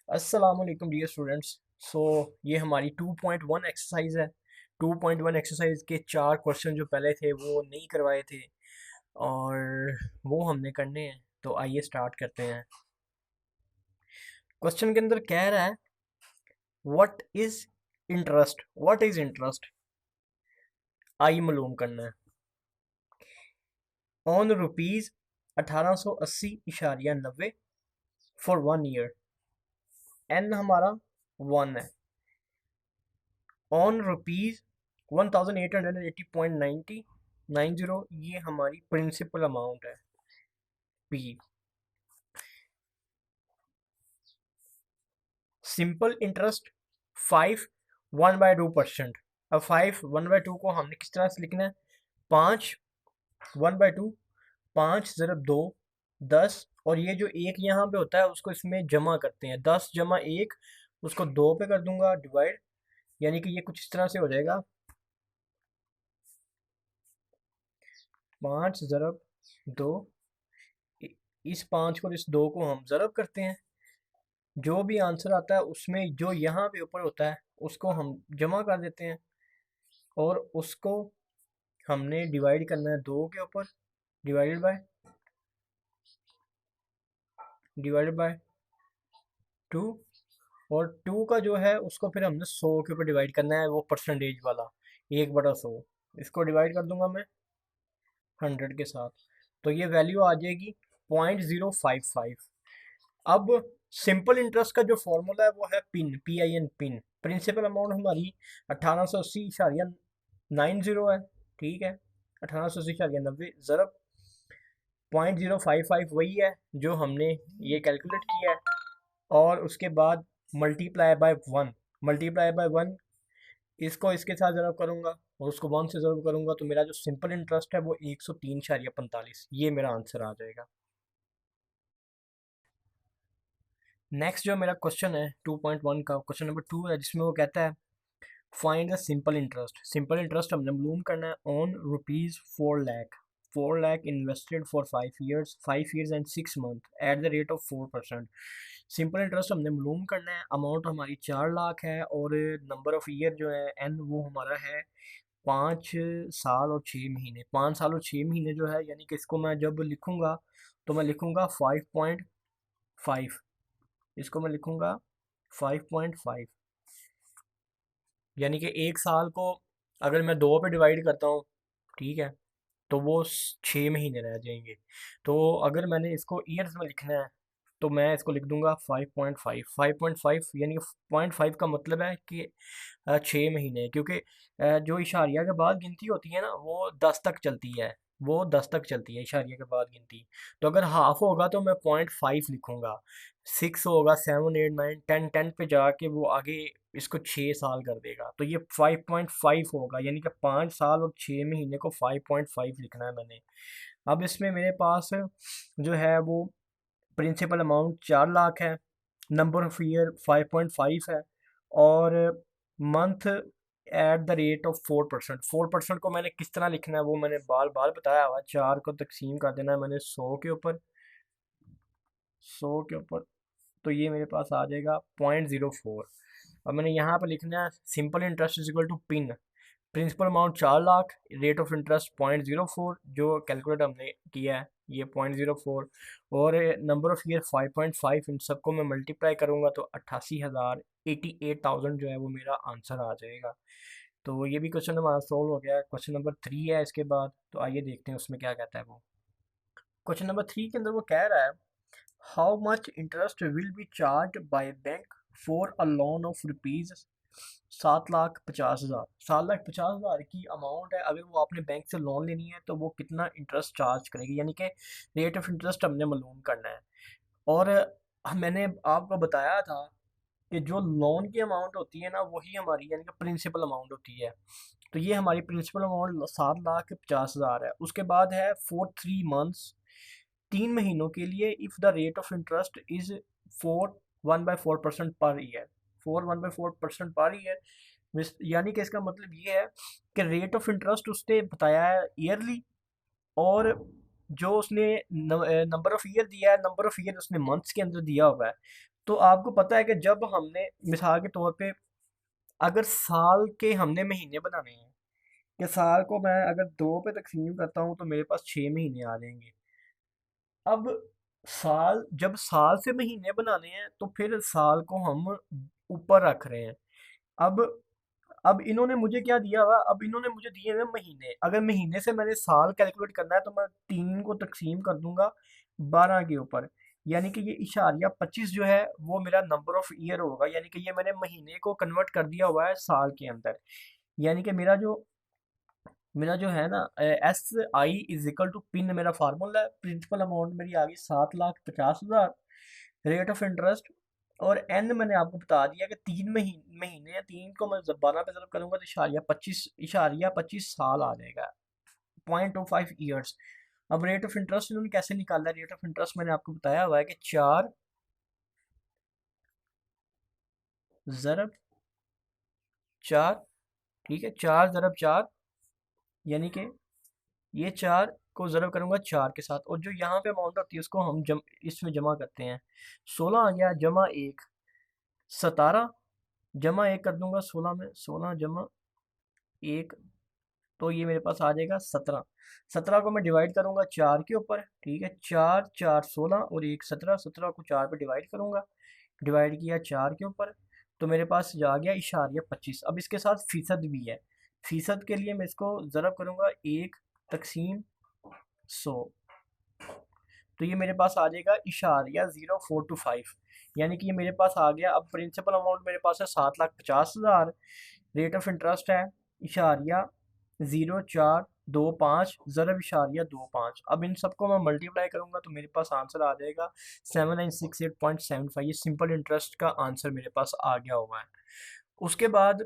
अस्सलामुअलैकुम dear students. सो ये हमारी 2.1 एक्सरसाइज है। 2.1 एक्सरसाइज के 4 क्वेश्चन जो पहले थे वो नहीं करवाए थे और वो हमने करने हैं। तो आइए स्टार्ट करते हैं। क्वेश्चन के अंदर कह रहा है what is interest. What is interest I मालूम करना है on rupees 1880.90 for 1 year. N हमारा 1 है। ऑन रुपीज़ 1880.90 ये हमारी प्रिंसिपल अमाउंट है पी। Simple interest 5 1/2%। अब 5 1/2 को हमने किस तरह से लिखना है? 5 1/2, 5 × 2 10। और ये जो एक यहाँ पे होता है उसको इसमें जमा करते हैं। 10 × 1 उसको 2 पे कर दूंगा डिवाइड, यानी कि ये कुछ इस तरह से हो जाएगा। 5 × 2, इस 5 को और इस 2 को हम ज़रब करते हैं। जो भी आंसर आता है उसमें जो यहाँ पे ऊपर होता है उसको हम जमा कर देते हैं और उसको हमने डिवाइड करना है 2 के ऊपर, डिवाइडेड बाय 2। और 2 का जो है उसको फिर हमने 100 के ऊपर डिवाइड करना है, वो परसेंटेज वाला 1/100। इसको डिवाइड कर दूंगा मैं 100 के साथ, तो ये वैल्यू आ जाएगी 0.055। अब सिंपल इंटरेस्ट का जो फॉर्मूला है वो है PIN पिन। प्रिंसिपल अमाउंट हमारी 1880.90 है, ठीक है। 1880.90 ज़रब 0.055 वही है जो हमने ये कैलकुलेट किया है। और उसके बाद मल्टीप्लाई बाय 1। इसको इसके साथ ज़रब करूँगा और उसको 1 से ज़रब करूँगा, तो मेरा जो सिंपल इंटरेस्ट है वो 103.45, ये मेरा आंसर आ जाएगा। नेक्स्ट जो मेरा क्वेश्चन है 2.1 का क्वेश्चन नंबर 2 है, जिसमें वो कहता है find the simple interest. Simple interest हमने मालूम करना है on rupees 4 lakh. 4 lakh invested for 5 years and 6 month at the rate of 4%। Simple interest हमने मालूम करना है। अमाउंट हमारी 4 लाख है और नंबर ऑफ ईयर जो है एन वो हमारा है 5 साल और 6 महीने। 5 साल और 6 महीने जो है, यानी कि इसको मैं जब लिखूंगा तो मैं लिखूंगा 5.5। इसको मैं लिखूंगा 5.5, यानी कि 1 साल को अगर मैं 2 पे डिवाइड करता हूँ, ठीक है, तो वो 6 महीने रह जाएंगे। तो अगर मैंने इसको ईयर्स में लिखना है तो मैं इसको लिख दूंगा 5.5। 5.5 यानी कि 0.5 का मतलब है कि 6 महीने, क्योंकि जो इशारिया के बाद गिनती होती है ना वो 10 तक चलती है। वो 10 तक चलती है इशारिया के बाद गिनती। तो अगर हाफ होगा तो मैं 0.5 लिखूंगा। 6 होगा, 7 8 9 10, 10 पे जाके वो आगे इसको 6 साल कर देगा, तो ये 5.5 होगा, यानी कि 5 साल और 6 महीने को 5.5 लिखना है मैंने। अब इसमें मेरे पास जो है वो प्रिंसिपल अमाउंट 4 लाख है, नंबर ऑफ ईयर 5.5 है और month at the rate of 4%। 4% को मैंने किस तरह लिखना है वो मैंने बार बार बताया हुआ। 4 को तकसीम कर देना है मैंने 100 के ऊपर। तो ये मेरे पास आ जाएगा 0.04। अब मैंने यहाँ पर लिखना है simple interest is equal to pin. Principal amount 4 lakh, rate of interest 0.04 जो कैलकुलेट हमने किया है ये 0.04, और नंबर ऑफ ईयर 5.5। इन सबको मैं मल्टीप्लाई करूँगा तो 88,000 जो है वो मेरा आंसर आ जाएगा। तो ये भी क्वेश्चन हमारा सॉल्व हो गया। क्वेश्चन नंबर 3 है इसके बाद, तो आइए देखते हैं उसमें क्या कहता है वो। क्वेश्चन नंबर 3 के अंदर वो कह रहा है how much interest will be charge by bank for a loan of rupees 7,50,000। 7,50,000 की अमाउंट है, अगर वो आपने बैंक से लोन लेनी है तो वो कितना इंटरेस्ट चार्ज करेगी, यानी कि रेट ऑफ इंटरेस्ट हमने मालूम करना है। और मैंने आपको बताया था कि जो लोन की अमाउंट होती है ना वही हमारी यानी कि प्रिंसिपल अमाउंट होती है। तो ये हमारी प्रिंसिपल अमाउंट 7,50,000 है। उसके बाद है फॉर 3 मंथ्स, 3 महीनों के लिए, if the rate of interest is 4 1/4% per year. 4 1/4% per year, यानी कि इसका मतलब ये है कि रेट ऑफ इंटरेस्ट उसने बताया है ईयरली, और जो उसने नंबर ऑफ ईयर दिया है, नंबर ऑफ ईयर उसने मंथ्स के अंदर दिया हुआ है। तो आपको पता है कि जब हमने मिसाल के तौर पे अगर साल के हमने महीने बनाने हैं, कि साल को मैं अगर 2 पे तकसीम करता हूँ तो मेरे पास 6 महीने आ जाएंगे। अब साल जब साल से महीने बनाने हैं तो फिर साल को हम ऊपर रख रहे हैं। अब अब इन्होंने मुझे क्या दिया हुआ, अब इन्होंने मुझे दिए हुए महीने, अगर महीने से मैंने साल कैलकुलेट करना है तो मैं 3 को तकसीम कर दूंगा 12 के ऊपर, यानी कि ये इशारिया 25 जो है वो मेरा नंबर ऑफ ईयर होगा, यानी कि ये मैंने महीने को कन्वर्ट कर दिया हुआ है साल के अंदर। यानी कि मेरा जो है ना, S I is equal to pin मेरा फार्मूला है। प्रिंसिपल अमाउंट मेरी आ गई 7,50,000, रेट ऑफ इंटरेस्ट, और एन मैंने आपको बता दिया कि 3 महीने या 3 को मैं 12 पे ज़रब करूंगा तो इशारिया 25 साल आ जाएगा, 0.25 ईयर्स। अब रेट ऑफ इंटरेस्ट इन्होंने कैसे निकाला है? रेट ऑफ इंटरेस्ट मैंने आपको बताया हुआ है कि 4 ज़रब 4, ठीक है, 4 ज़रब 4, यानी कि ये 4 को ज़रब करूंगा 4 के साथ, और जो यहाँ पे अमाउंट होती है उसको हम इसमें जमा करते हैं। 16 आ गया, जमा 1, 17, जमा 1 कर दूंगा 16 में, 16 जमा 1, तो ये मेरे पास आ जाएगा 17। 17 को मैं डिवाइड करूंगा 4 के ऊपर, ठीक है, 4 4 16 और 1 17, 17 को 4 पे डिवाइड करूंगा, डिवाइड किया 4 के ऊपर, तो मेरे पास आ गया इशारिया 25। अब इसके साथ फीसद भी है, फीसद के लिए मैं इसको ज़रब करूंगा 1 तकसीम 100, तो ये मेरे पास आ जाएगा इशारिया 0.425, यानी कि ये मेरे पास आ गया। अब प्रिंसिपल अमाउंट मेरे पास है 7,50,000, रेट ऑफ इंटरेस्ट है इशारिया 0.425 ज़रब इशारिया 25। अब इन सबको मैं मल्टीप्लाई करूंगा तो मेरे पास आंसर आ जाएगा 7968.75। ये सिंपल इंटरेस्ट का आंसर मेरे पास आ गया हुआ है। उसके बाद